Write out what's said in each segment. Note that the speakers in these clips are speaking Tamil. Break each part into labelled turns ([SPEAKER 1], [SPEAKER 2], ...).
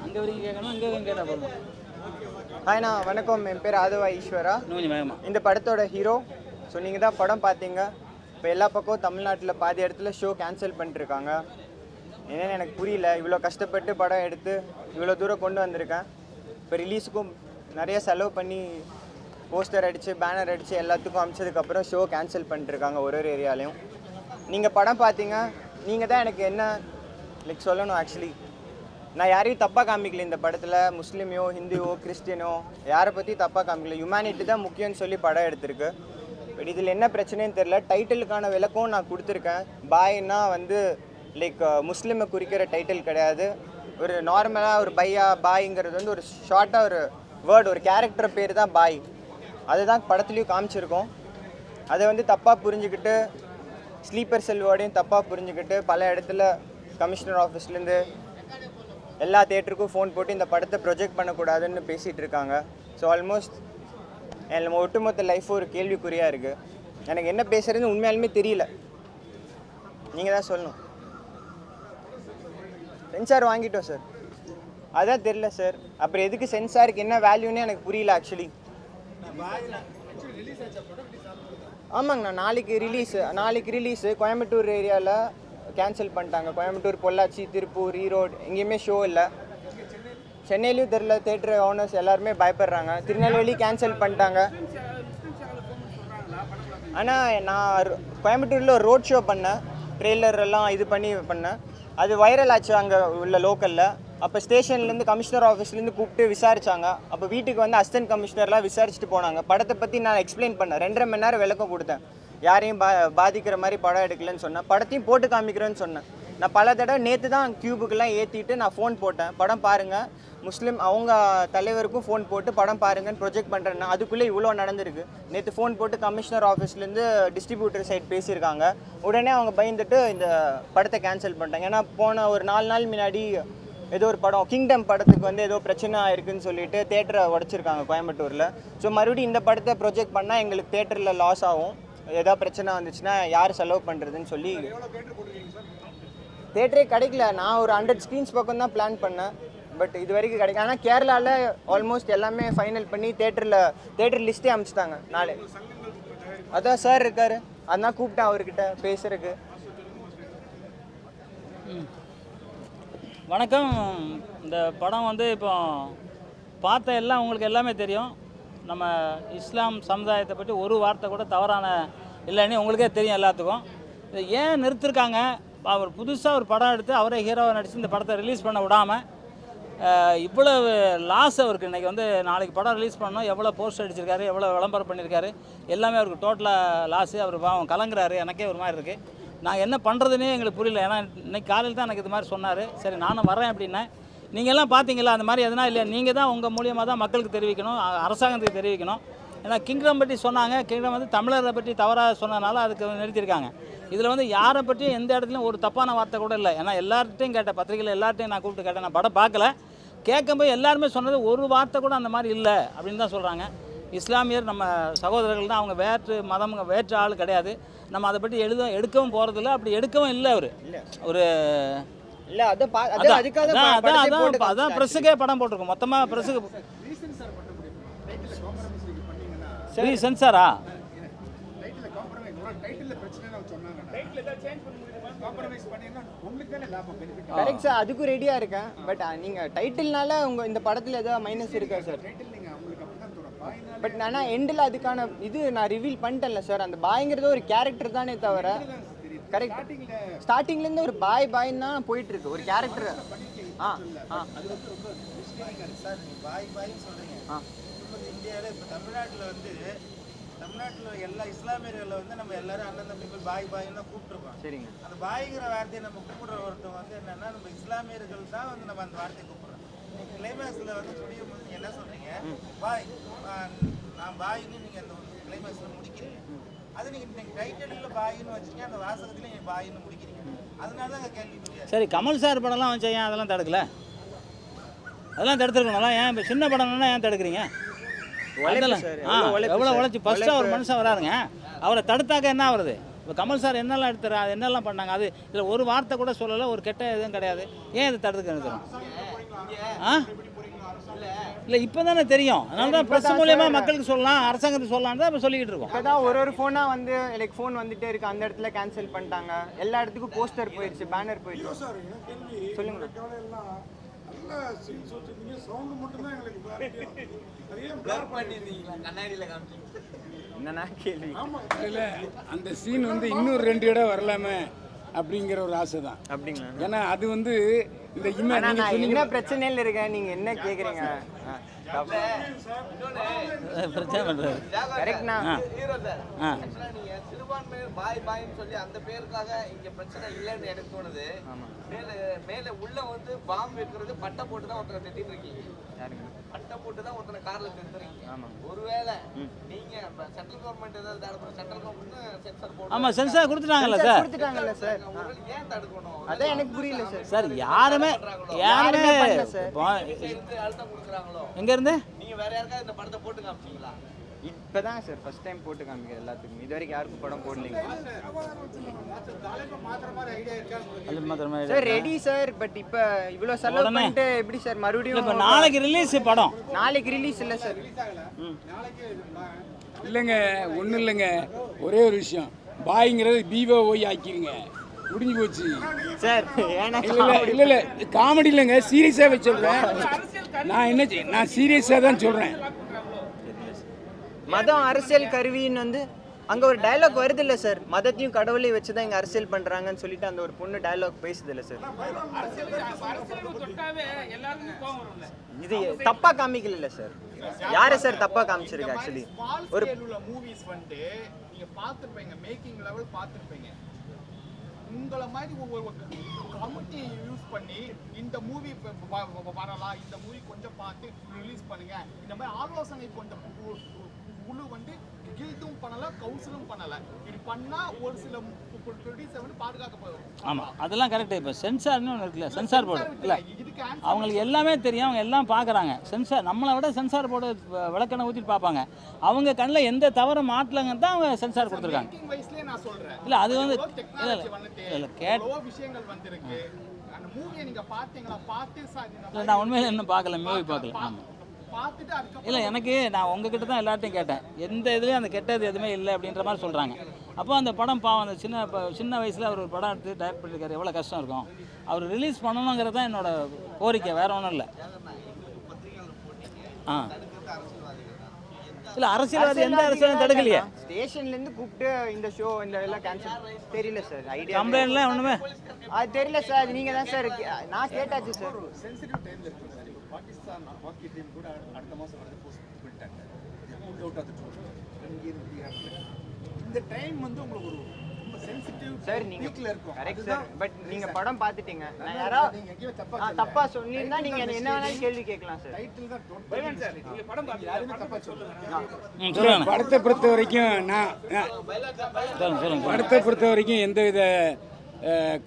[SPEAKER 1] அங்கே வரைக்கும் கேட்கணும், இங்கே வரைக்கும் கேட்டால் போதும்.
[SPEAKER 2] ஹாய்ண்ணா, வணக்கம். என் பேர் ஆதவா ஈஸ்வரா.
[SPEAKER 1] கொஞ்சம் வேகமா.
[SPEAKER 2] இந்த படத்தோட ஹீரோ. ஸோ நீங்கள் தான் படம் பார்த்தீங்க. இப்போ எல்லா பக்கம் தமிழ்நாட்டில் பாதி இடத்துல ஷோ கேன்சல் பண்ணிட்டுருக்காங்க. என்னென்னு எனக்கு புரியல. இவ்வளோ கஷ்டப்பட்டு படம் எடுத்து இவ்வளோ தூரம் கொண்டு வந்திருக்கேன். இப்போ ரிலீஸுக்கும் நிறைய செலவு பண்ணி போஸ்டர் அடித்து பேனர் அடித்து எல்லாத்துக்கும் அமிச்சதுக்கப்புறம் ஷோ கேன்சல் பண்ணிட்டுருக்காங்க ஒரு ஒரு ஏரியாலையும். நீங்கள் படம் பார்த்தீங்க, நீங்கள் தான் எனக்கு என்ன சொல்லணும். ஆக்சுவலி நான் யாரையும் தப்பாக காமிக்கல இந்த படத்தில். முஸ்லீமையோ ஹிந்துவோ கிறிஸ்டியனோ யாரை பற்றி தப்பாக காமிக்கல. ஹியூமனிட்டி தான் முக்கியம்னு சொல்லி படம் எடுத்திருக்கு. பட் இதில் என்ன பிரச்சனைன்னு தெரில. டைட்டிலுக்கான விளக்கம் நான் கொடுத்துருக்கேன். பாய்னா முஸ்லீமை குறிக்கிற டைட்டில் கிடையாது. ஒரு நார்மலாக ஒரு பையா பாய்ங்கிறது ஒரு ஷார்ட்டாக ஒரு வேர்டு, ஒரு கேரக்டர் பேர் தான் பாய். அதுதான் படத்துலேயும் காமிச்சிருக்கோம். அதை தப்பாக புரிஞ்சுக்கிட்டு ஸ்லீப்பர் செல்வோடையும் தப்பாக புரிஞ்சுக்கிட்டு பல இடத்துல கமிஷனர் ஆஃபீஸ்லேருந்து எல்லா தேட்டருக்கும் ஃபோன் போட்டு இந்த படத்தை ப்ரொஜெக்ட் பண்ணக்கூடாதுன்னு பேசிகிட்டு இருக்காங்க. ஸோ ஆல்மோஸ்ட் நம்ம ஒட்டுமொத்த லைஃப் ஒரு கேள்விக்குறியாக இருக்குது. எனக்கு என்ன பேசுகிறதுன்னு உண்மையாலுமே தெரியல. நீங்கள் தான் சொல்லணும். சென்சார் வாங்கிட்டோம் சார். அதான் தெரியல சார். அப்புறம் எதுக்கு சென்சாருக்கு என்ன வேல்யூன்னு எனக்கு புரியல ஆக்சுவலி. ஆமாங்கண்ணா, நாளைக்கு ரிலீஸு கோயம்புத்தூர் ஏரியாவில் கேன்சல் பண்ணிட்டாங்க. கோயம்புத்தூர், பொள்ளாச்சி, திருப்பூர், ஈரோடு எங்கேயுமே ஷோ இல்லை. சென்னையிலையும் தெரில. தேட்டர் ஓனர்ஸ் எல்லாருமே பயப்படுறாங்க. திருநெல்வேலி கேன்சல் பண்ணிட்டாங்க. ஆனால் நான் கோயம்புத்தூரில் ஒரு ரோட் ஷோ பண்ணேன். ட்ரெய்லர் எல்லாம் இது பண்ணேன். அது வைரல் ஆச்சு அங்கே உள்ள லோக்கலில். அப்போ ஸ்டேஷன்லேருந்து கமிஷனர் ஆஃபீஸ்லேருந்து கூப்பிட்டு விசாரித்தாங்க. அப்போ வீட்டுக்கு அசிஸ்டன்ட் கமிஷனர்லாம் விசாரிச்சுட்டு போனாங்க. படத்தை பற்றி நான் எக்ஸ்பிளைன் பண்ணேன். 2.5 மணி நேரம் விளக்கம் கொடுத்தேன். யாரையும் பாதிக்கிற மாதிரி படம் எடுக்கலன்னு சொன்னேன். படத்தையும் போட்டு காமிக்கிறேன்னு சொன்னேன். நான் பல தடவை நேற்று தான் கியூபுக்கெல்லாம் ஏற்றிட்டு நான் ஃபோன் போட்டேன். படம் பாருங்கள், முஸ்லீம் அவங்க தலைவருக்கும் ஃபோன் போட்டு படம் பாருங்கன்னு ப்ரொஜெக்ட் பண்ணுறேன்னா அதுக்குள்ளே இவ்வளோ நடந்திருக்கு. நேற்று ஃபோன் போட்டு கமிஷனர் ஆஃபீஸ்லேருந்து டிஸ்ட்ரிபியூட்டர் சைட் பேசியிருக்காங்க. உடனே அவங்க பயந்துட்டு இந்த படத்தை கேன்சல் பண்ணிட்டாங்க. ஏன்னா போன ஒரு 4 நாள் முன்னாடி ஏதோ ஒரு படம் கிங்டம் படத்துக்கு ஏதோ பிரச்சனை இருக்குன்னு சொல்லிட்டு தேட்டரை உடச்சிருக்காங்க கோயம்புத்தூரில். ஸோ மறுபடியும் இந்த படத்தை ப்ரொஜெக்ட் பண்ணால் எங்களுக்கு தேட்டரில் லாஸ் ஆகும். ஏதாவது பிரச்சனை வந்துச்சுன்னா யார் செலவு பண்ணுறதுன்னு சொல்லி தேட்டரே கிடைக்கல. நான் ஒரு 100 ஸ்க்ரீன்ஸ் பக்கம் தான் பிளான் பண்ணேன். பட் இது வரைக்கும் கிடைக்கும். ஆனால் கேரளாவில் ஆல்மோஸ்ட் எல்லாமே ஃபைனல் பண்ணி தேட்டர் லிஸ்ட்டே அனுப்பிச்சிட்டாங்க. நாளை அதான் சார் இருக்கார், அதான் கூப்பிட்டேன் அவர்கிட்ட பேசுறதுக்கு.
[SPEAKER 1] வணக்கம். இந்த படம் இப்போ பார்த்த எல்லாம் உங்களுக்கு எல்லாமே தெரியும். நம்ம இஸ்லாம் சமுதாயத்தை பற்றி ஒரு வார்த்தை கூட தவறான இல்லைன்னு உங்களுக்கே தெரியும் எல்லாத்துக்கும். இதை ஏன் நிறுத்திருக்காங்க? அவர் புதுசாக ஒரு படம் எடுத்து அவரே ஹீரோவை நடித்து இந்த படத்தை ரிலீஸ் பண்ண விடாமல் இவ்வளவு லாஸ் அவருக்கு. இன்றைக்கி நாளைக்கு படம் ரிலீஸ் பண்ணோம், எவ்வளோ போஸ்ட் அடிச்சிருக்காரு, எவ்வளோ விளம்பரம் பண்ணியிருக்காரு, எல்லாமே அவருக்கு டோட்டலாக லாஸு. அவர் பாவம் கலங்குறாரு. எனக்கே ஒரு மாதிரி இருக்குது. நான் என்ன பண்ணுறதுனே எங்களுக்கு புரியல. ஏன்னா இன்றைக்கி காலையில் தான் எனக்கு இது மாதிரி சொன்னார். சரி நானும் வரேன் அப்படின்னேன். நீங்கள் எல்லாம் பார்த்தீங்களா அந்த மாதிரி எதுனா இல்லையா? நீங்கள் தான் உங்கள் மூலியமாக தான் மக்களுக்கு தெரிவிக்கணும், அரசாங்கத்துக்கு தெரிவிக்கணும். ஏன்னா கிங்டம் பற்றி சொன்னாங்க. கிங்டம் தமிழரை பற்றி தவறாக சொன்னதுனால அதுக்கு நிறுத்தியிருக்காங்க. இதில் யாரை பற்றியும் எந்த இடத்துலையும் ஒரு தப்பான வார்த்தை கூட இல்லை. ஏன்னா எல்லார்ட்டையும் கேட்டேன், பத்திரிகையில் எல்லார்ட்டையும் நான் கூப்பிட்டு கேட்டேன். நான் படம் பார்க்கல. கேட்கும்போது எல்லாருமே சொன்னது ஒரு வார்த்தை கூட அந்த மாதிரி இல்லை அப்படின்னு தான் சொல்கிறாங்க. இஸ்லாமியர் நம்ம சகோதரர்கள் தான். அவங்க வேற்று மதம் வேற்று ஆள் கிடையாது. நம்ம அதை பற்றி எடுக்கவும் போகிறதில்ல, அப்படி எடுக்கவும் இல்லை. அவர் ஒரு
[SPEAKER 2] இல்லை
[SPEAKER 1] அதான் ப்ரெஸ்ஸுக்கே படம் போட்டிருக்கோம். மொத்தமாக ப்ரெஸ்ஸுக்கு சரி சென்சாரா
[SPEAKER 2] கரெக்ட் சார். அதுக்கும் ரெடியாக இருக்கேன். பட் நீங்கள் டைட்டில்னால இந்த படத்தில் ஏதாவது மைனஸ் இருக்கா சார்? பட் ஆனால் எண்டில் அதுக்கான இது நான் ரிவீல் பண்ணிட்டேன்ல சார். அந்த பாய்ங்கிறது ஒரு கேரக்டர் தானே தவிர கரெக்ட் ஸ்டார்டிங்லேருந்து ஒரு பாய்ன்னு தான் போயிட்டுருக்கு ஒரு கேரக்டர்.
[SPEAKER 3] இந்தியாவில் இப்போ தமிழ்நாட்டில் எல்லா இஸ்லாமியர்களை நம்ம எல்லாரும் அண்ணன் தம்பி பாய்ன்னு தான் கூப்பிட்டுருக்கோம். சரிங்க. அந்த பாய்ங்கிற வார்த்தையை நம்ம கூப்பிடுற ஒருத்தவங்க என்னன்னா நம்ம இஸ்லாமியர்கள் தான் நம்ம அந்த வார்த்தையை கூப்பிடுறோம். கிளைமேக்ஸில் முடியும் போது நீங்கள் என்ன சொல்கிறீங்க? பாய், நான் பாயின்னு நீங்கள் அந்த கிளைமேக்ஸில் முடிக்கிறீங்க. அது நீங்கள் டைட்டிலில் பாயின்னு வச்சுருக்கீங்க, அந்த வாசகத்தில் நீங்கள் பாயின்னு முடிக்கிறீங்க. அதனால தான் கேள்வி முடியாது.
[SPEAKER 1] சரி, கமல் சார் படம்லாம் வச்சா ஏன் அதெல்லாம் தடுக்கல? அதெல்லாம் தடுத்துருக்கணும். ஏன் இப்போ சின்ன படம்னா ஏன் தடுக்கிறீங்க? எவ்வளோ உழைச்சி ஃபஸ்ட்டாக ஒரு மனுஷன் வராருங்க. அவரை தடுத்தாக்க என்ன வருது? இப்போ கமல் சார் என்னெல்லாம் எடுத்துறாரு, என்னெல்லாம் பண்ணாங்க? அது இதில் ஒரு வார்த்தை கூட சொல்லலை, ஒரு கெட்ட எதுவும் கிடையாது. ஏன் இதை தடுக்க நிறுத்தணும்? ஆ இல்லை இப்போ தானே தெரியும், அதனால தான் ப்ரெஸ் மூலயமா மக்களுக்கு சொல்லலாம், அரசாங்கத்துக்கு சொல்லலான்னு தான் இப்போ சொல்லிக்கிட்டு இருக்கோம்.
[SPEAKER 2] இப்போ தான் ஒரு ஃபோனாக வந்து லைக் ஃபோன் வந்துட்டே இருக்குது, அந்த இடத்துல கேன்சல் பண்ணிட்டாங்க, எல்லா இடத்துக்கும் போஸ்டர் போயிடுச்சு, பேனர் போயிடுச்சு. சொல்லுங்க. என்னன்னா கேள்வி
[SPEAKER 4] இல்லை அந்த சீன் வந்து இன்னொரு 2 இடம் வரலாமே அப்படிங்கிற ஒரு ஆசை தான்.
[SPEAKER 2] அப்படிங்களா?
[SPEAKER 4] ஏன்னா அது வந்து இந்த
[SPEAKER 2] நான் என்ன பிரச்சனையில் இருக்கேன், நீங்கள் என்ன கேட்குறீங்க?
[SPEAKER 1] பிரச்சனை பண்ணுறாரு
[SPEAKER 2] கரெக்ட்ண்ணா.
[SPEAKER 1] ஆ
[SPEAKER 5] சிறுபான்மையர் பாய் பாய்ன்னு சொல்லி அந்த பேருக்காக இங்க பிரச்சனை இல்லைன்னு எனக்கு தோணுது. மேல உள்ள வந்து பாம்பு வைக்கிறது பட்டை போட்டு தான் ஒருத்தரை திட்டிட்டு இருக்கீங்க. பட்டை போட்டு தான் ஒருத்தனை கார்ல திட்டுறீங்க. ஒருவேளை நீங்க சென்ட்ரல் கவர்மெண்ட் ஏதாவது தடுக்கணும், சென்ட்ரல் கவர்மெண்ட் சென்சார் போட்டு
[SPEAKER 1] ஆமாம் சென்சார் கொடுத்துட்டாங்கல்ல சார்.
[SPEAKER 2] கொடுத்துட்டாங்கல்ல சார்,
[SPEAKER 5] ஏன் தடுக்கணும்?
[SPEAKER 2] அதான் எனக்கு புரியல சார்.
[SPEAKER 1] சார் யாருமே
[SPEAKER 2] பண்ணல சார்.
[SPEAKER 5] அழுத்தம் கொடுக்குறாங்களோ?
[SPEAKER 1] எங்கேருந்து
[SPEAKER 5] நீங்க வேற யாருக்காவது இந்த படத்தை போட்டு காமிச்சீங்களா?
[SPEAKER 2] இப்போதான் சார் ஃபர்ஸ்ட் டைம் போட்டு காமிக்கிறேன் எல்லாத்துக்கும். இது வரைக்கும் யாருக்கும் படம் போடலைங்க
[SPEAKER 1] அது மாத்திரமா
[SPEAKER 2] சார். ரெடி சார், பட் இப்போ இவ்வளோ செலவு பண்ணிட்டு எப்படி சார் மறுபடியும்?
[SPEAKER 1] இப்போ நாளைக்கு ரிலீஸ் படம்.
[SPEAKER 2] நாளைக்கு ரிலீஸ் இல்லை சார்.
[SPEAKER 4] இல்லைங்க, ஒன்றும் இல்லைங்க, ஒரே ஒரு விஷயம், பாய்ங்கிறது BOY ஆக்கிருங்க, முடிஞ்சு போச்சு
[SPEAKER 2] சார். ஏன்னா
[SPEAKER 4] இல்லை இல்லை காமெடி இல்லைங்க, சீரியஸாக சொல்கிறேன். நான் சீரியஸாக தான் சொல்கிறேன்.
[SPEAKER 2] மதம் அரசியல் கருவின்னு வந்து அங்கே ஒரு டயலாக் வருது இல்லை சார், மதத்தையும் கடவுளையும் வச்சு தான் இங்கே அரசியல் பண்ணுறாங்கன்னு சொல்லிட்டு அந்த ஒரு பொண்ணு டயலாக் பேசுது இல்லை சார். இது தப்பாக காமிக்கல சார். யாரை சார் தப்பாக காமிச்சிருக்கு? ஆக்சுவலி ஒரு
[SPEAKER 6] மூவிஸ் வந்து நீங்க பார்த்துருப்பீங்க, மேக்கிங் லெவல் பார்த்துருப்பீங்க. உங்களை மாதிரி ஒவ்வொரு கமிட்டி யூஸ் பண்ணி இந்த மூவி வரலாம், இந்த மூவி கொஞ்சம் பார்த்து ரிலீஸ் பண்ணுங்க, இந்த மாதிரி ஆலோசனை கொஞ்சம் குழு வந்து கில்டும் பண்ணல, கவுன்சிலும் பண்ணல. இப்படி பண்ணா ஒரு சில ப்ரொடியூசர் வந்து பாதுகாக்கப்படும்.
[SPEAKER 1] ஆமாம் அதெல்லாம் கரெக்டு. இப்போ சென்சார்னு ஒன்று இருக்குல்ல, சென்சார் போர்டு இல்லை, அவங்களுக்கு எல்லாமே தெரியும், அவங்க எல்லாம் பார்க்குறாங்க. சென்சார் நம்மளை விட சென்சார் போர்டு விளக்கணை ஊற்றிட்டு பார்ப்பாங்க. அவங்க கண்ணில் எந்த தவறும் மாட்டலங்கன்னு தான் அவங்க சென்சார் கொடுத்துருக்காங்க.
[SPEAKER 6] நான் சொல்றேன்
[SPEAKER 1] இல்லை அது வந்து இல்லை
[SPEAKER 6] விஷயங்கள் வந்திருக்கு. அந்த மூவியை நீங்க பார்த்தீங்களா? பார்த்து
[SPEAKER 1] இல்லை நான் உண்மையில இன்னும் பார்க்கல, மூவி பார்க்கல. ஆமாம்
[SPEAKER 6] பார்த்துட்டு அதுக்கு
[SPEAKER 1] இல்லை எனக்கு நான் உங்ககிட்ட தான் எல்லார்ட்டையும் கேட்டேன், எந்த இதுலேயும் அந்த கெட்டது எதுவுமே இல்லை அப்படின்ற மாதிரி சொல்கிறாங்க. அப்போ அந்த படம் பாவம், அந்த சின்ன வயசில் அவர் ஒரு படம் எடுத்து டைரக்ட் பண்ணியிருக்காரு, எவ்வளோ கஷ்டம் இருக்கும். அவர் ரிலீஸ் பண்ணணுங்கிறது தான் என்னோட கோரிக்கை, வேற ஒன்றும் இல்லை. ஆ இல்லை அரசியல்வாதி எந்த அரசியலும் தடுக்கலையே.
[SPEAKER 2] ஸ்டேஷன்லேருந்து கூப்பிட்டு இந்த ஷோ இந்த எல்லாம் கேன்சல் தெரியல சார். ஐடியா
[SPEAKER 1] கம்ப்ளைண்ட்லாம் ஒன்றுமே
[SPEAKER 2] அது தெரியல சார். நீங்கள் தான் சார், நான் கேட்டாச்சு சார்.
[SPEAKER 6] சென்சிட்டிவ் டைம்ல இருக்கு சார். பாகிஸ்தான் ஹாக்கி டீம் கூட அடுத்த மாதம் வந்து போஸ்ட் பண்ணிட்டாங்க. Out of the tournament. இந்த டைம் வந்து உங்களுக்கு ஒரு ரொம்ப சென்சிட்டிவ்
[SPEAKER 2] சார். நீங்க
[SPEAKER 6] வீக்ல இருக்கும்.
[SPEAKER 2] Correct sir. பட் நீங்க படம் பார்த்துட்டீங்க, நான் யாராவது
[SPEAKER 6] நீங்க எங்கேயோ
[SPEAKER 2] தப்பா சொன்னீங்கன்னா நீங்க என்ன வேணாலும் கேள்வி கேட்கலாம் சார்.
[SPEAKER 6] டைட்டில் தான் டோன்ட் சார். நீங்க படம் பார்த்து யாருமே தப்பா சொல்லுங்க.
[SPEAKER 1] சொல்லுங்க.
[SPEAKER 4] படத்தை பொறுத்த வரைக்கும்
[SPEAKER 1] சொல்லுங்க.
[SPEAKER 4] படத்தை பொறுத்த வரைக்கும் எந்தவித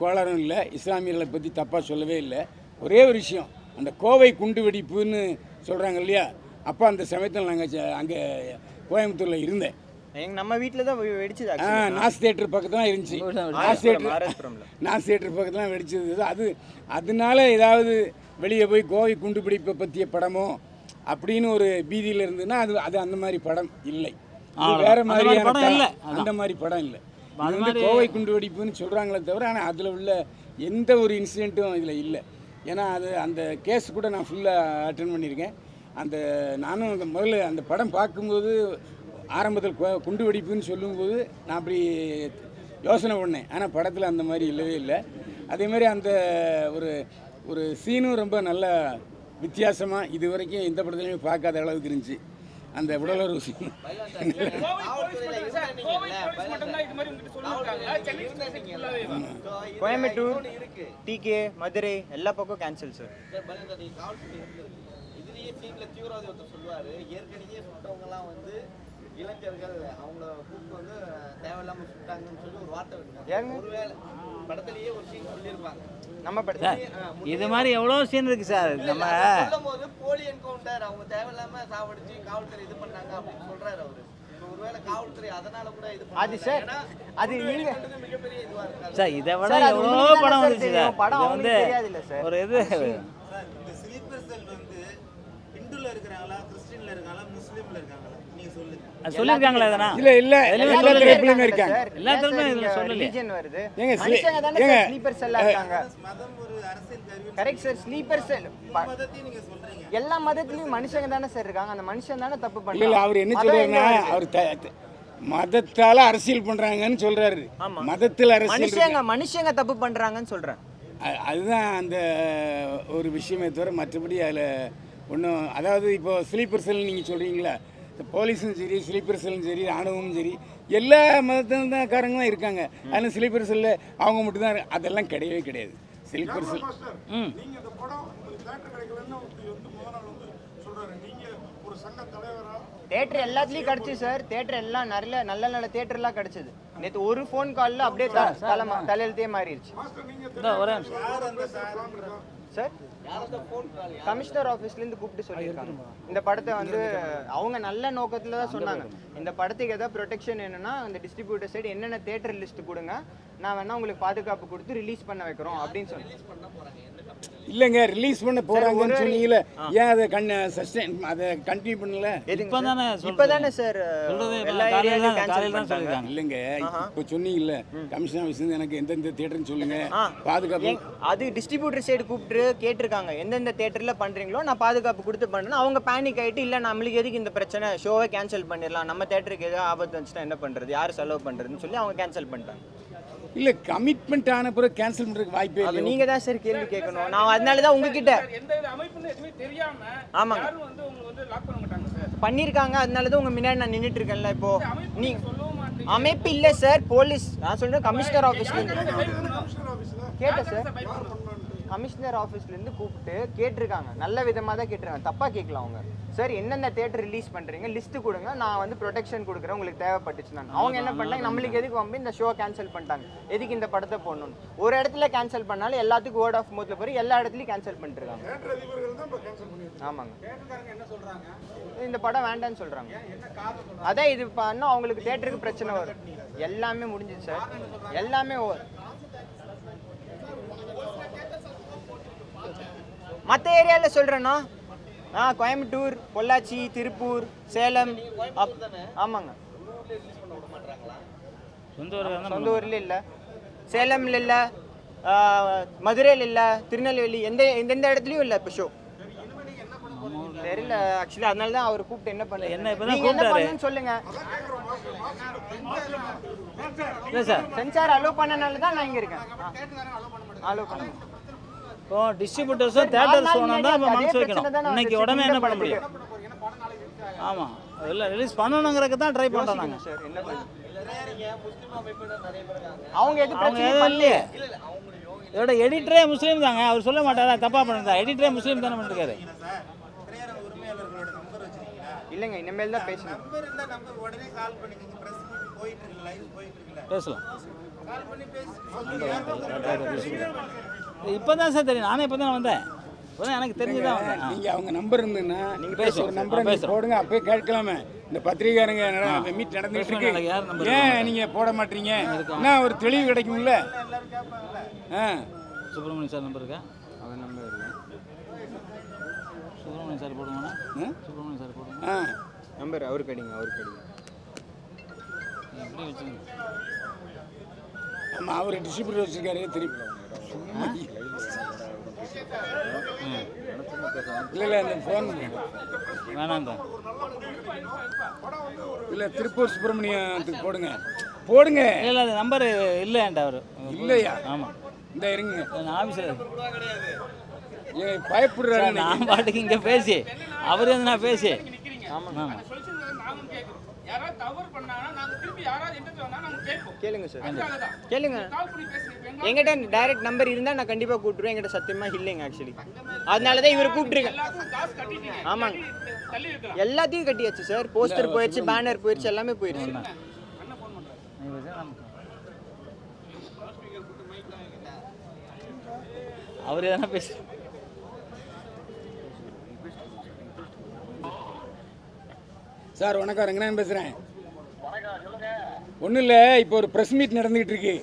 [SPEAKER 4] கோளாறும் இல்லை, இஸ்லாமியர்களை பற்றி தப்பாக சொல்லவே இல்லை. ஒரே ஒரு விஷயம், அந்த கோவை குண்டு வெடிப்புன்னு சொல்கிறாங்க இல்லையா, அப்போ அந்த சமயத்தில் நாங்கள் அங்கே கோயம்புத்தூரில் இருந்தேன்.
[SPEAKER 2] நம்ம வீட்டில் தான் வெடிச்சது.
[SPEAKER 4] நாஸ் தியேட்டர் பக்கத்தில் தான் இருந்துச்சு. நாஸ் தியேட்டர் பக்கத்தில் தான் வெடிச்சது. அதனால ஏதாவது வெளியே போய் கோவை குண்டு வெடிப்பை பற்றிய படமோ அப்படின்னு ஒரு பீதியில் இருந்ததுன்னா அது அந்த மாதிரி படம் இல்லை. வேற மாதிரியான படம் இல்லை, அந்த மாதிரி படம் இல்லை. அது வந்து கோவை குண்டு வெடிப்புன்னு சொல்கிறாங்களே தவிர, ஆனால் அதில் உள்ள எந்த ஒரு இன்சிடெண்ட்டும் இதில் இல்லை. ஏன்னா அந்த கேஸ் கூட நான் ஃபுல்லாக அட்டென்ட் பண்ணியிருக்கேன். நானும் முதல்ல அந்த படம் பார்க்கும்போது ஆரம்பத்தில் குண்டு வெடிப்புன்னு சொல்லும்போது நான் அப்படி யோசனை பண்ணேன். ஆனால் படத்தில் அந்த மாதிரி இல்லவே இல்லை. அதேமாதிரி அந்த ஒரு சீனும் ரொம்ப நல்ல வித்தியாசமாக இது வரைக்கும் எந்த படத்துலையுமே பார்க்காத அளவுக்கு இருந்துச்சு. அந்த உடலுறவு சீன்.
[SPEAKER 2] கோயம்புத்தூர், டிகே, மதுரை எல்லா பக்கம் கேன்சல் சார்.
[SPEAKER 5] இதுலயே சீன்ல தீவிரவாதி ஒருத்தர் சொல்லுவாரு, ஏற்கனவே சுட்டவங்கலாம் வந்து இளைஞர்கள் அவங்கள கூப்பிட்டு வந்து தேவையில்லாம சுட்டாங்கன்னு சொல்லி ஒரு வார்த்தை விட்டாங்க. ஒருவேளை படத்திலேயே ஒரு சீன் சொல்லியிருப்பாங்க
[SPEAKER 2] நம்ம படத்தில்.
[SPEAKER 1] இது மாதிரி எவ்வளோ சீன் இருக்கு சார். நம்ம
[SPEAKER 5] சொல்லும்போது போலி என்கவுண்டர், அவங்க தேவையில்லாம சாவடிச்சு காவல்துறை இது பண்ணாங்க அப்படின்னு சொல்றாரு அவரு. ஒருவேளை காவல்துறை அதனால கூட இது
[SPEAKER 2] அது சார், அது நீங்க
[SPEAKER 5] மிகப்பெரிய இதுவா இருக்காது
[SPEAKER 1] சார். இதை விட எவ்வளோ படம் வந்துச்சு சார்.
[SPEAKER 2] படம்
[SPEAKER 1] வந்து
[SPEAKER 2] தெரியாது இல்லை சார்.
[SPEAKER 1] ஒரு இது
[SPEAKER 3] சார் இந்த ஸ்லீப்பர் செல் வந்து இந்துல இருக்கிறாங்களா, கிறிஸ்டின்ல இருக்காங்களா, முஸ்லீம்ல இருக்காங்களா? நீங்க சொல்லுங்க.
[SPEAKER 1] அது சொல்லியிருக்காங்களா எதனா?
[SPEAKER 4] இல்லை இல்லை எல்லா தரப்புலையுமே இருக்காங்க.
[SPEAKER 1] எல்லா தரப்புலையும் இதுல சொல்லலையே.
[SPEAKER 2] ரிலீஜன் வருது.
[SPEAKER 4] ஏங்க,
[SPEAKER 2] மனுஷங்க தானே
[SPEAKER 4] ஏங்க,
[SPEAKER 2] ஸ்லீப்பர் செல்லா இருக்காங்க.
[SPEAKER 3] மதம் ஒரு அரசியல் கருவி.
[SPEAKER 2] Correct sir. ஸ்லீப்பர் செல்
[SPEAKER 3] மதத்தையும் நீங்க சொல்றீங்க.
[SPEAKER 2] எல்லா மதத்துலயும் மனுஷங்க தானே சார் இருக்காங்க. அந்த மனுஷன் தானே தப்பு
[SPEAKER 4] இல்லை இல்லை
[SPEAKER 2] பண்றாங்க.
[SPEAKER 4] அவர் என்ன சொல்றாருன்னா அவர் மதத்தால அரசியல் பண்றாங்கன்னு சொல்றாரு. மதத்தில் அரசியல் இருக்கு.
[SPEAKER 2] மனுஷங்க தப்பு பண்றாங்கன்னு சொல்றேன்.
[SPEAKER 4] அதுதான் அந்த ஒரு விஷயமே தவிர மற்றபடி அதில் ஒன்றும், அதாவது இப்போ ஸ்லீப்பர் செல் நீங்கள் சொல்கிறீங்களா, போலீஸும் சரி ஸ்லீப்பர் செல்லும் சரி ராணுவமும் சரி எல்லா மதத்தாக்காரங்களும் இருக்காங்க. ஆனால் ஸ்லீப்பர் செல்லில் அவங்க மட்டும்தான் அதெல்லாம் கிடையவே கிடையாது. ஸ்லீப்பர் செல்
[SPEAKER 7] நீங்க இந்த படம் உங்களுக்கு தேட்டர் கிடைக்கலன்னு வந்து முதல் நாள் வந்து சொல்றாரு. நீங்க ஒரு சங்க தலைவரா
[SPEAKER 2] தியேட்டர் எல்லாத்துலயும் கிடைச்சு சார். தியேட்டர் எல்லாம் நல்ல நல்ல தியேட்டர்லாம் கிடைச்சது. நேற்று ஒரு ஃபோன் காலில் அப்படியே தலையெழுத்தே மாறிடுச்சு
[SPEAKER 1] ஒரே
[SPEAKER 2] சார். கமிஷனர் ஆஃபீஸ்ல இருந்து கூப்பிட்டு சொல்லியிருக்காங்க. இந்த படத்தை வந்து அவங்க நல்ல நோக்கத்துல தான் சொன்னாங்க. இந்த படத்துக்கு ஏதாவது ப்ரொடெக்ஷன் என்னன்னா அந்த டிஸ்ட்ரிபியூட்டர் சைடு என்னென்ன தியேட்டர் லிஸ்ட் கொடுங்க, நான் வேணா உங்களுக்கு பாதுகாப்பு கொடுத்து ரிலீஸ் பண்ண வைக்கிறோம் அப்படின்னு சொல்லி.
[SPEAKER 4] இல்லைங்க, ரிலீஸ் பண்ண போறாங்கன்னு சொன்னீங்கல்ல, ஏன் அதை சஸ்டெயின் அதை கண்டினியூ பண்ணல?
[SPEAKER 2] இப்பதானே சார் எல்லா ஏரியாலையும்
[SPEAKER 1] காலையில
[SPEAKER 2] கேன்சல்
[SPEAKER 1] தான்
[SPEAKER 2] பண்ணிட்டாங்க.
[SPEAKER 1] சொல்லியிருக்காங்க.
[SPEAKER 4] இல்லைங்க, இப்போ சொன்னீங்கல்ல கமிஷன் ஆஃபீஸ் எனக்கு எந்தெந்த தியேட்டர்னு சொல்லுங்க, பாதுகாப்பு.
[SPEAKER 2] அது டிஸ்ட்ரிபியூட்டர் சைடு கூப்பிட்டு கேட்டிருக்காங்க, எந்தெந்த தியேட்டர்ல பண்றீங்களோ நான் பாதுகாப்பு கொடுத்து பண்றேன். அவங்க பேனிக் ஆயிட்டு இல்ல நம்மளுக்கு எதுக்கு இந்த பிரச்சனை, ஷோவை கேன்சல் பண்ணிடலாம், நம்ம தியேட்டருக்கு எதாவது ஆபத்து வந்துச்சுன்னா என்ன பண்றது, யார் செலவு பண்றதுன்னு சொல்லி அவங்க கேன்சல் பண்ணிட்டாங்க.
[SPEAKER 4] இல்ல கமிட்மெண்ட் ஆன பிறகு கேன்சல் பண்றதுக்கு வாய்ப்பே
[SPEAKER 2] அது
[SPEAKER 4] இல்லை.
[SPEAKER 2] நீங்க தான் சார் கேள்வி கேட்கணும். நான் அதனால தான் உங்ககிட்ட
[SPEAKER 8] எந்த அமைப்புன்னு எதுவுமே தெரியாம
[SPEAKER 2] ஆமாங்க
[SPEAKER 8] யாரும் வந்து உங்களுக்கு வந்து லாக் பண்ண மாட்டாங்க சார்.
[SPEAKER 2] பண்ணிருக்காங்க. அதனால தான் உங்க முன்னாடி நான் நின்னுட்டு இருக்கேன்ல. இப்போ நீ அமைப்பு இல்ல சார், போலீஸ். நான் சொல்றேன் கமிஷனர் ஆபீஸ்ல இருந்து கேட்டேன் சார். கமிஷனர் ஆஃபீஸ்ல இருந்து கூப்பிட்டு கேட்டிருக்காங்க. நல்ல விதமாக தான் கேட்டிருக்காங்க, தப்பா கேட்கல அவங்க. சார் என்னென்ன தியேட்டர் ரிலீஸ் பண்றீங்க லிஸ்ட் கொடுங்க, நான் வந்து ப்ரொடெக்ஷன் கொடுக்குறேன் உங்களுக்கு தேவைப்பட்டுச்சுன்னா. அவங்க என்ன பண்ணாங்க, நம்மளுக்கு எதுக்கு வந்து இந்த ஷோ கேன்சல் பண்ணிட்டாங்க, எதுக்கு இந்த படத்தை போடணும். ஒரு இடத்துல கேன்சல் பண்ணாலும் எல்லாத்துக்கும் வேர்ட் ஆஃப் மவுத்ல போய் எல்லா இடத்துலையும் கேன்சல் பண்ணிட்டு இருக்காங்க. ஆமாங்க, இந்த படம் வேண்டான்னு சொல்றாங்க. அதான் இது பண்ணா அவங்களுக்கு தியேட்டருக்கு பிரச்சனை வரும். எல்லாமே முடிஞ்சிச்சு சார், எல்லாமே ஓவர். மற்ற ஏரியாவில் சொல்கிறேன்னா கோயம்புத்தூர், பொள்ளாச்சி, திருப்பூர், சேலம். ஆமாங்க, சொந்த ஊரில் இல்லை, சேலமில் இல்லை, மதுரையில் இல்லை, திருநெல்வேலி, எந்தெந்த இடத்துலையும் இல்லை இப்போ ஷோ. தெரியல ஆக்சுவலி, அதனால தான் அவர் கூப்பிட்டு என்ன பண்ணல,
[SPEAKER 1] என்ன
[SPEAKER 2] பண்ணுன்னு சொல்லுங்க.
[SPEAKER 1] இல்லை சார்,
[SPEAKER 2] சென்சார் அலோவ் பண்ணனால தான் நான் இங்கே இருக்கேன். அலோவ் பண்ண
[SPEAKER 1] இப்போ டிஸ்ட்ரிபியூட்டர்ஸும் தேட்டர்ஸ் ஓனர் தான் இப்போ மனசு வைக்கணும். இன்னைக்கு உடனே என்ன பண்ண முடியும்? ஆமாம், இல்லை ரிலீஸ் பண்ணணுங்கிறதுக்கு தான் ட்ரை பண்ணுறோம் நாங்கள்
[SPEAKER 2] சார். என்ன பண்ண
[SPEAKER 5] முஸ்லீம் அமைப்பினர் நிறைய பேர் இருக்காங்க.
[SPEAKER 2] அவங்க எது
[SPEAKER 1] அவங்க
[SPEAKER 2] பிரச்சனை
[SPEAKER 1] எதுவும் இல்லையே.
[SPEAKER 5] இல்ல அவங்களும்
[SPEAKER 1] இதோட எடிட்டரே முஸ்லீம் தாங்க. அவர் சொல்ல மாட்டாரா தப்பாக பண்ணுறதா? எடிட்டரே முஸ்லீம் தானே பண்ணிருக்காரு.
[SPEAKER 3] சார் திரையரங்க உரிமையாளர்களோட நம்பர் வச்சிருக்கீங்களா?
[SPEAKER 2] இல்லைங்க, இனிமேல் தான் பேசணும்.
[SPEAKER 3] நம்பர் இருந்தா நம்பர் உடனே கால் பண்ணிக்கங்க. பிரஸ் மீட் போயிட்டு இருக்கு, லைவ் போயிட்டு இருக்குல்ல,
[SPEAKER 1] பேசலாம்.
[SPEAKER 3] கால் பண்ணி பேசி சொல்லுங்க.
[SPEAKER 1] இப்போ தான் சார் தெரியும், நானே இப்போ தான் வந்தேன். இப்போ தான் எனக்கு தெரிஞ்சுதான் வந்தேன்.
[SPEAKER 4] நீங்க அவங்க நம்பர் இருந்துன்னா
[SPEAKER 1] நீங்க பேசுங்க.
[SPEAKER 4] ஒரு நம்பரை நீங்க போடுங்க, அப்பயே கேட்கலாமே. இந்த பத்திரிகாரங்க மீட் நடந்துட்டு இருக்கு,
[SPEAKER 1] யார் நம்பர்
[SPEAKER 4] ஏன் நீங்க போட மாட்டீங்க? என்ன ஒரு தெளிவு கிடைக்கும்ல.
[SPEAKER 1] சுப்பிரமணியம் சார் நம்பர் இருக்கா?
[SPEAKER 2] அவன் நம்பர் இல்லை.
[SPEAKER 1] சுப்பிரமணியம் சார் போடுங்கண்ணா. சுப்பிரமணியம் சார் போடுங்க.
[SPEAKER 2] நம்பர் அவருக்கு அடிங்க, அவருக்கு அடிங்க.
[SPEAKER 1] எப்படி வச்சுங்க?
[SPEAKER 4] ஆமா, அவர் டிஸ்ட்ரிபியூட்டர் வச்சிருக்காரு. திருப்பி இல்லை அந்த ஃபோன்
[SPEAKER 1] வேணாம் தான்.
[SPEAKER 4] இல்லை திருப்பூர் சுப்பிரமணியத்துக்கு போடுங்க.
[SPEAKER 1] இல்லை அது நம்பர் இல்லைன்ட்டு அவர்.
[SPEAKER 4] இல்லையா?
[SPEAKER 1] ஆமாம்,
[SPEAKER 4] இந்த இருங்க,
[SPEAKER 1] நான் ஆஃபீஸில்
[SPEAKER 4] பயப்படுறாரு.
[SPEAKER 1] நான் பாட்டுக்கு இங்கே பேசி அவர் வந்து நான் பேசி. ஆமாம்,
[SPEAKER 8] யாராவது தவறு பண்ணாங்கன்னா நாங்க திருப்பி யாராவது என்கிட்ட வந்தா நாங்க கேட்போம்.
[SPEAKER 2] கேளுங்க சார்,
[SPEAKER 8] அதுக்காகதான்
[SPEAKER 2] கேளுங்க.
[SPEAKER 8] கால் பண்ணி பேசுங்க.
[SPEAKER 2] எங்கிட்ட டைரக்ட் நம்பர் இருந்தால் நான் கண்டிப்பாக கூப்பிட்டுருவேன். எங்கிட்ட சத்தியமாக இல்லைங்க ஆக்சுவலி, அதனால தான் இவர் கூப்பிட்டுருக்கேன்.
[SPEAKER 8] காசு கட்டிட்டீங்க,
[SPEAKER 2] ஆமாங்க,
[SPEAKER 8] தள்ளி இருக்கலாம்.
[SPEAKER 2] எல்லாத்தையும் கட்டியாச்சு சார். போஸ்டர் போயிடுச்சு, பேனர் போயிடுச்சு, எல்லாமே போயிடுச்சு.
[SPEAKER 1] அவர் எதனா பேசு.
[SPEAKER 4] சார் வணக்கம், ரங்கநாதன் பேசுகிறேன். ஒன்றும் இல்லை, இப்போ ஒரு ப்ரெஸ் மீட் நடந்துக்கிட்டு இருக்கு.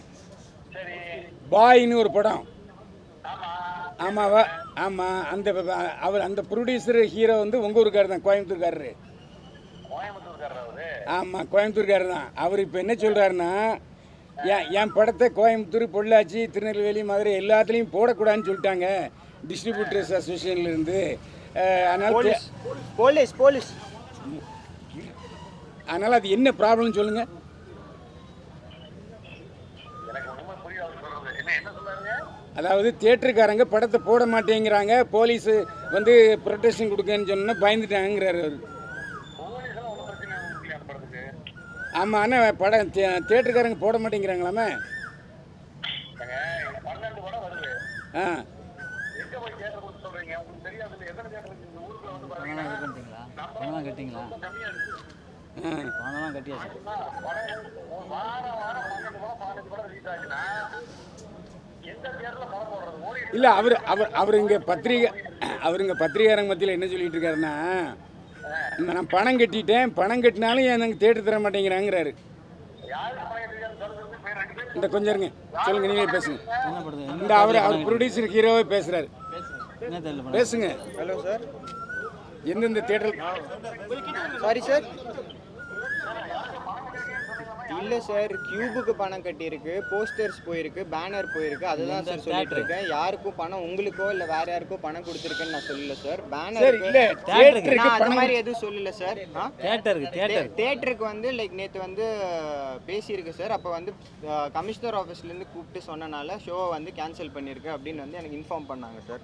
[SPEAKER 4] பாய்னு ஒரு படம். ஆமாவா? ஆமாம் அந்த ப்ரொடியூசர் ஹீரோ வந்து உங்கள் ஊருக்காரர் தான், கோயம்புத்தூர்காரரு. ஆமாம், கோயம்புத்தூர்காரர் தான். அவர் இப்போ என்ன சொல்கிறாருன்னா, என் படத்தை கோயம்புத்தூர், பொள்ளாச்சி, திருநெல்வேலி, மதுரை எல்லாத்துலேயும் போடக்கூடாதுன்னு சொல்லிட்டாங்க டிஸ்ட்ரிபியூட்டர்ஸ் அசோசியேஷன்லேருந்து.
[SPEAKER 2] போலீஸ்
[SPEAKER 4] அதனால் அது என்ன ப்ராப்ளம்னு சொல்லுங்கள். அதாவது தியேட்டருக்காரங்க படத்தை போட மாட்டேங்கிறாங்க, போலீஸு வந்து ப்ரொடெக்ஷன் கொடுக்கன்னு சொன்னால் பயந்துட்டாங்கிறார் அவர். ஆமாம், ஆனால் படம் தியேட்டருக்காரங்க போட மாட்டேங்கிறாங்களாமே. ஆ
[SPEAKER 1] பணம் கட்டிங்களா? பணம்லாம் கட்டியாச்சு.
[SPEAKER 4] இல்லை, அவர் இங்கே பத்திரிகையாரங்க மத்தியில் என்ன சொல்லிட்டு இருக்காருன்னா, நான் பணம் கட்டிட்டேன், பணம் கட்டினாலும் எனக்கு தேட்டர் தர மாட்டேங்கிறாங்கிறாரு. இந்த கொஞ்சம் இருங்க, சொல்லுங்க, நீங்களே பேசுங்க. இந்த அவர் ப்ரொடியூசர் ஹீரோவே பேசுறாரு, பேசுங்க.
[SPEAKER 2] Hello sir.
[SPEAKER 4] எந்தெந்த தேட்டர்?
[SPEAKER 2] Sorry sir. இல்லை சார், கியூபுக்கு பணம் கட்டியிருக்கு, போஸ்டர்ஸ் போயிருக்கு, பேனர் போயிருக்கு, அதுதான் சார் சொல்லிட்டு இருக்கேன். யாருக்கும் பணம், உங்களுக்கோ இல்லை வேற யாருக்கோ பணம் கொடுத்துருக்குன்னு நான் சொல்லல சார். பேனர் அது மாதிரி எதுவும் சொல்லல சார். தியேட்டருக்கு வந்து லைக் நேற்று வந்து பேசியிருக்கு சார். அப்போ வந்து கமிஷனர் ஆஃபீஸ்லேருந்து கூப்பிட்டு சொன்னனால ஷோவை வந்து கேன்சல் பண்ணியிருக்கு அப்படின்னு வந்து எனக்கு இன்ஃபார்ம் பண்ணாங்க சார்.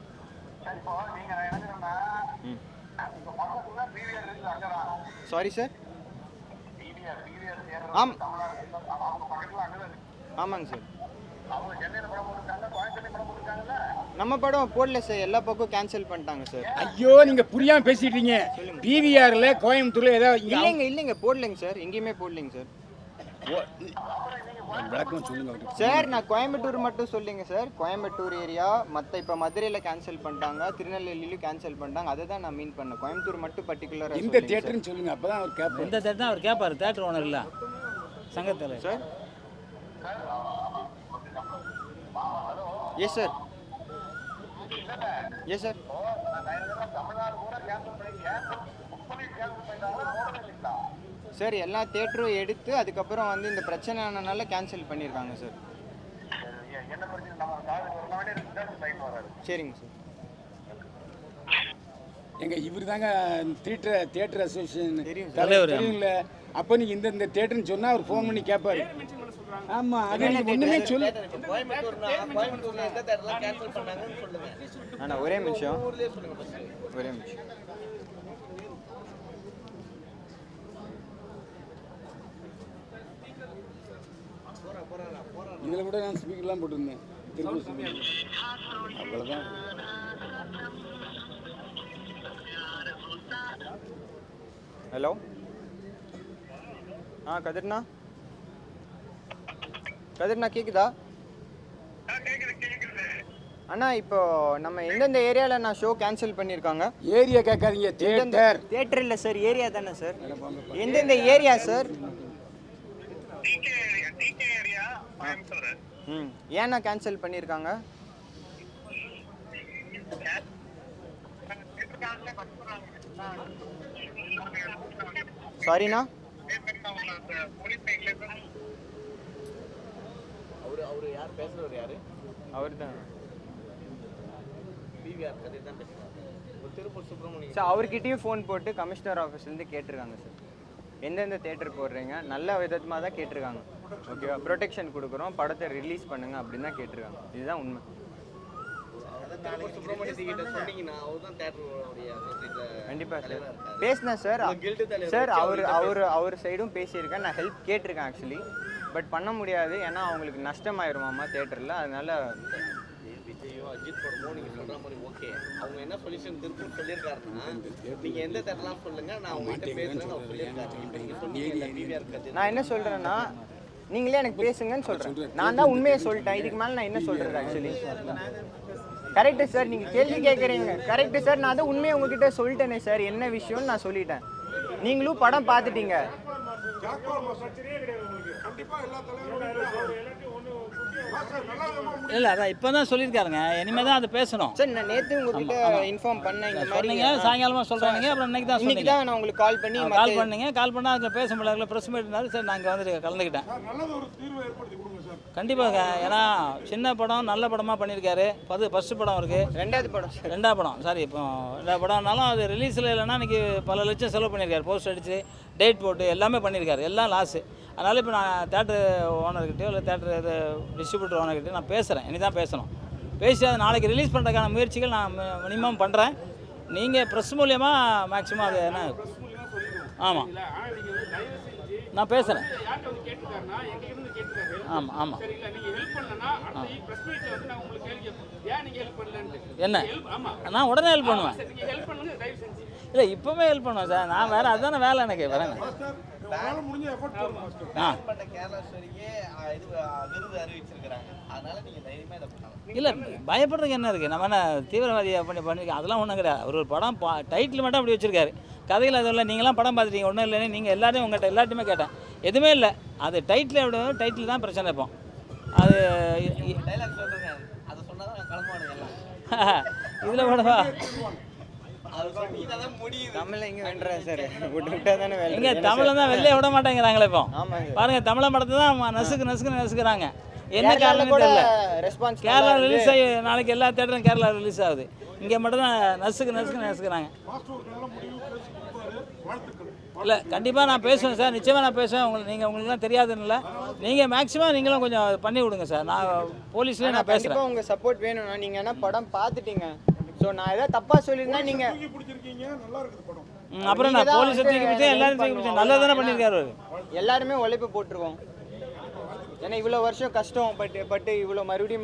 [SPEAKER 2] Sorry sir. ஆமாங்க சார். நம்ம படம் போடல சார், எல்லா பக்கம் கேன்சல் பண்ணிட்டாங்க சார்.
[SPEAKER 4] ஐயோ, நீங்க புரியாம பேசிட்டீங்க. பிவிஆர்ல கோயம்புத்தூர்ல ஏதாவது
[SPEAKER 2] இல்லைங்க போடலைங்க சார், எங்கேயுமே போடலைங்க சார்.
[SPEAKER 4] விளக்கம் சொல்லுங்க
[SPEAKER 2] சார். நான் கோயம்புத்தூர் மட்டும் சொல்லுங்க சார். கோயம்புத்தூர் ஏரியா மற்ற இப்போ மதுரையில் கேன்சல் பண்ணிட்டாங்க, திருநெல்வேலியிலும் கேன்சல் பண்ணிட்டாங்க. அதை தான் நான் மீன் பண்ணேன். கோயம்புத்தூர் மட்டும் பர்டிகுலராக
[SPEAKER 4] இந்த தியேட்டர்னு சொல்லுங்க, அப்பதான் அவர் கேட்பார்.
[SPEAKER 1] இந்த தியேட்டர் அவர் கேட்பார், தியேட்டர் ஓனர் இல்லை சங்கத்தில்
[SPEAKER 2] sir. Yes sir, yes sir. Sir எல்லா தியேட்டரும் எடுத்து அதுக்கப்புறம் வந்து இந்த பிரச்சனை ஆனனால கேன்சல் பண்ணியிருக்காங்க சார். சரிங்க சார்.
[SPEAKER 4] எங்க இவர் தாங்க தியேட்டர் அசோசியேஷன்
[SPEAKER 1] தலைவர்.
[SPEAKER 4] தெரியுங்கள. அப்போ நீங்க இந்த தியேட்டர்னு சொன்னா அவர் ஃபோன் பண்ணி கேட்பாரு. ஆமா, அது ஒண்ணுமே சொல்லு.
[SPEAKER 5] கோயம்புத்தூர்ல எந்த தேட்டர்ல கேன்சல் பண்ணாங்கன்னு சொல்லுங்க.
[SPEAKER 2] அண்ணா ஒரே நிமிஷம், ஒரே நிமிஷம்.
[SPEAKER 4] இதில் கூட நான் ஸ்பீக்கர்லாம் போட்டிருந்தேன். திருப்பி அவ்வளோதான்.
[SPEAKER 2] ஹலோ. கதிர்ண்ணா கேக்குதா? அண்ணா இப்போ நம்ம எந்தெந்த ஏரியாவில் நான் ஷோ கேன்சல் பண்ணியிருக்காங்க?
[SPEAKER 4] ஏரியா கேட்காதீங்க,
[SPEAKER 2] தியேட்டர் இல்லை சார், ஏரியா தானே சார். எந்தெந்த ஏரியா சார்? ஏன்னா கேன்சல் பண்ணியிருக்காங்க? சாரிண்ணா.
[SPEAKER 5] அவரு யார் பேசுறவர்? யாரு
[SPEAKER 2] அவர் தான்
[SPEAKER 5] பிவிஆர் கதை தான் பேசுறாங்க. திருப்பூர் சுப்பிரமணியம்
[SPEAKER 2] சார். அவர்கிட்டயும் ஃபோன் போட்டு கமிஷனர் ஆஃபீஸ்லேருந்து கேட்டிருக்காங்க சார், எந்தெந்த தேட்டர் போடுறீங்க, நல்ல விதமாக தான் கேட்டிருக்காங்க. ஓகேவா, ப்ரொடெக்ஷன் கொடுக்குறோம், படத்தை ரிலீஸ் பண்ணுங்க அப்படின்னு தான் கேட்டிருக்காங்க. இதுதான் உண்மை. கண்டிப்பாக சார் பேசினேன் சார். சார் அவர் சைடும் பேசியிருக்கேன், நான் ஹெல்ப் கேட்டிருக்கேன் ஆக்சுவலி. பட் பண்ண முடியாது, ஏன்னா அவங்களுக்கு நஷ்டமாயிருமாம்மா தேட்டரில். அதனால
[SPEAKER 5] விஜயோ அஜித் படமோ நீங்கள் சொல்கிற மாதிரி ஓகே. அவங்க என்ன சொல்யூஷன் திருப்பூர் சொல்லியிருக்காருன்னா, நீங்கள் எந்த தேட்டர்லாம் சொல்லுங்கள், நான் உங்கள்கிட்ட பேசுகிறேன்னு அவர் சொல்லியிருக்காரு. இப்போ நீங்கள் சொன்னீங்க.
[SPEAKER 2] நான் என்ன சொல்கிறேன்னா, நீங்களே எனக்கு பேசுங்கன்னு சொல்கிறேன். நான் தான் உண்மையை சொல்லிட்டேன், இதுக்கு மேலே நான் என்ன சொல்கிறது ஆக்சுவலி? கரெக்டு சார், நீங்கள் கேள்வி கேட்குறீங்க. கரெக்டு சார், நான் தான் உண்மையை உங்ககிட்ட சொல்லிட்டேனே சார், என்ன விஷயம்னு நான் சொல்லிட்டேன். நீங்களும் படம் பார்த்துட்டீங்க.
[SPEAKER 1] இல்லை அதான் இப்போ தான் சொல்லியிருக்காருங்க, இனிமேல் தான் அது பேசணும்.
[SPEAKER 2] சார் நான் நேற்று உங்ககிட்ட இன்ஃபார்ம் பண்ணேன் இந்த மாதிரி.
[SPEAKER 1] சொன்னீங்க சாயங்காலமாக சொல்கிறாங்க, அப்புறம் இன்னைக்கு தான்
[SPEAKER 2] இன்னைக்கு
[SPEAKER 1] சொன்னீங்க.
[SPEAKER 2] தான் நான் உங்களுக்கு கால் பண்ணி
[SPEAKER 1] கால் பண்ணீங்க, கால் பண்ணால் அதில் பேச முடியல, ப்ரெஸ் மீட் இருந்தாலும் சரி நான் இங்கே வந்து கலந்துக்கிட்டேன்.
[SPEAKER 7] நல்லது ஒரு தீர்வை ஏற்படுத்தி கொடுங்க சார்.
[SPEAKER 1] கண்டிப்பாக, ஏன்னா சின்ன படம் நல்ல படமாக பண்ணியிருக்காரு. ஃபஸ்ட்டு படம் இருக்குது,
[SPEAKER 2] ரெண்டாவது படம் சார்.
[SPEAKER 1] ரெண்டாவது படம் சாரி இப்போ ரெண்டாவது படம்னாலும் அது ரிலீஸில் இல்லைன்னா இன்றைக்கி பல லட்சம் செலவு பண்ணியிருக்காரு, போஸ்ட் அடித்து டேட் போட்டு எல்லாமே பண்ணியிருக்காரு, எல்லாம் லாஸு. அதனால் இப்போ நான் தேட்டர் ஓனர்கிட்டயோ இல்லை தேட்டர் இது டிஸ்ட்ரிபியூட்டர் ஓனர்கிட்டயோ நான் பேசுகிறேன், இனி தான் பேசணும். பேசி அதை நாளைக்கு ரிலீஸ் பண்ணுறதுக்கான முயற்சிகள் நான் மினிமம் பண்ணுறேன். நீங்கள் ப்ரெஸ் மூலியமாக மேக்ஸிமம் அது என்ன ஆமாம் நான் பேசுகிறேன்.
[SPEAKER 8] யார்கிட்ட வந்து கேட்டுக்காருன்னா எங்க இருந்து கேட்டுக்காரு.
[SPEAKER 1] ஆமாம் ஆமாம்
[SPEAKER 8] சரிங்களா, நீங்க ஹெல்ப் பண்ணலன்னா அடுத்த பிரஸ் மீட்ல வந்து நான் உங்களுக்கு கேள்வி கேட்பேன், ஏன் நீங்க ஹெல்ப் பண்ணலன்னு.
[SPEAKER 1] என்ன
[SPEAKER 8] ஹெல்ப் ஆமா
[SPEAKER 1] நான் உடனே ஹெல்ப் பண்ணுவேன்.
[SPEAKER 8] சரி, நீங்க ஹெல்ப் பண்ணுங்க தயவு செஞ்சு.
[SPEAKER 1] இல்லை இப்போவே ஹெல்ப் பண்ணுவேன் சார், நான் வேறு அதுதானே வேலை எனக்கு வரேன்.
[SPEAKER 7] உங்களால முடிஞ்ச எஃபர்ட் போடுங்க மாஸ்டர்.
[SPEAKER 1] ஆ
[SPEAKER 5] பண்ண கேரளா ஸ்டோரிக்கே இது விருது அறிவிச்சிருக்கிறாங்க. அதனால நீங்க தைரியமா இதை பண்ணலாம்.
[SPEAKER 1] இல்லை பயப்படுறதுக்கு என்ன இருக்குது, நம்ம என்ன தீவிரவாதியாக பண்ணியிருக்கோம், அதெல்லாம் ஒன்றும் கிடையாது. ஒரு படம் டைட்டில் மட்டும் அப்படி வச்சுருக்காரு, கதையில் அதுவும் இல்லை. நீங்களாம் படம் பார்த்துட்டீங்க, ஒன்றும் இல்லைன்னு நீங்கள் எல்லாரையும் உங்கள்கிட்ட எல்லாத்தையுமே கேட்டேன், எதுவுமே இல்லை. அது டைட்டில் விட டைட்டில் தான் பிரச்சனை. இப்போ அது
[SPEAKER 5] டைலாக் சொல்றேங்க, அதை சொன்னாதான் நான் கிளம்புவானுங்க எல்லாம்.
[SPEAKER 1] இதில் விடவா
[SPEAKER 5] அது சொன்னீங்கன்னா தான் முடியுது.
[SPEAKER 2] தமிழ்ல இங்கே வென்றேன் சார். விட்டா தானே வேலை.
[SPEAKER 1] எங்கே தமிழில் தான் வெளியே விட மாட்டேங்கிறாங்களே இப்போ.
[SPEAKER 2] ஆமாங்க.
[SPEAKER 1] பாருங்க தமிழை படத்தை தான் நசுக்குறாங்க. என்ன
[SPEAKER 2] கேரளால
[SPEAKER 1] காரணம்
[SPEAKER 2] கூட
[SPEAKER 1] தெரியல.
[SPEAKER 2] ரெஸ்பான்ஸ்
[SPEAKER 1] கேரளா ரிலீஸ் ஆகி நாளைக்கு எல்லா தேட்டரும் கேரளா ரிலீஸ் ஆகுது, இங்கே மட்டும் தான் நசுக்குறாங்க.
[SPEAKER 7] மாஸ்டர் ஒரு நல்ல முடிவு பேசி கொடுத்தாரு. வாழ்த்துக்கள்.
[SPEAKER 1] இல்லை கண்டிப்பாக நான் பேசுவேன் சார், நிச்சயமாக நான் பேசுவேன். உங்களுக்குலாம் தெரியாதுன்னு இல்லை, நீங்கள் மேக்ஸிமம் நீங்களும் கொஞ்சம் பண்ணி விடுங்க சார். நான் போலீஸ்லேயே நான் பேசுகிறேன்.
[SPEAKER 2] கண்டிப்பாக உங்கள் சப்போர்ட் வேணும்னா நீங்கள் என்ன படம் பார்த்துட்டீங்க. ஸோ நான் ஏதாவது தப்பாக சொல்லியிருந்தா நீங்கள்
[SPEAKER 7] தூக்கி பிடிச்சிருக்கீங்க. நல்லா இருக்குது படம்.
[SPEAKER 1] அப்புறம் நான் போலீஸை தூக்கி பிடிச்சேன், எல்லாரும் தூக்கி பிடிச்சேன், நல்லா தானே பண்ணியிருக்காரு அவரு.
[SPEAKER 2] எல்லாருமே உழைப்பு போட்டிருக்கோம். ஏன்னா இவ்வளோ வருஷம் கஷ்டம் பட்டு இவ்வளோ மறுபடியும்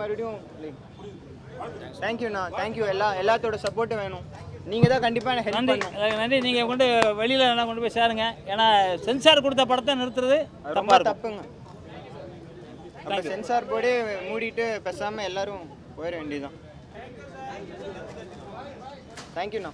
[SPEAKER 2] தேங்க்யூண்ணா, தேங்க்யூ. எல்லாத்தோட சப்போர்ட்டும் வேணும். நீங்கள் தான் கண்டிப்பாக எனக்கு ஹெல்ப்
[SPEAKER 1] நன்றி
[SPEAKER 2] பண்ணணும்.
[SPEAKER 1] நன்றி. நீங்கள் கொண்டு வெளியில் என்ன கொண்டு போய் சேருங்க, ஏன்னா சென்சார் கொடுத்த படத்தை நிறுத்துறது
[SPEAKER 2] ரொம்ப
[SPEAKER 1] தப்பாக இருக்கும்.
[SPEAKER 2] தப்புங்க. அப்போ சென்சார் போர்டே மூடிட்டு பேசாமல் எல்லாரும் போயிட வேண்டியதுதான். தேங்க்யூண்ணா.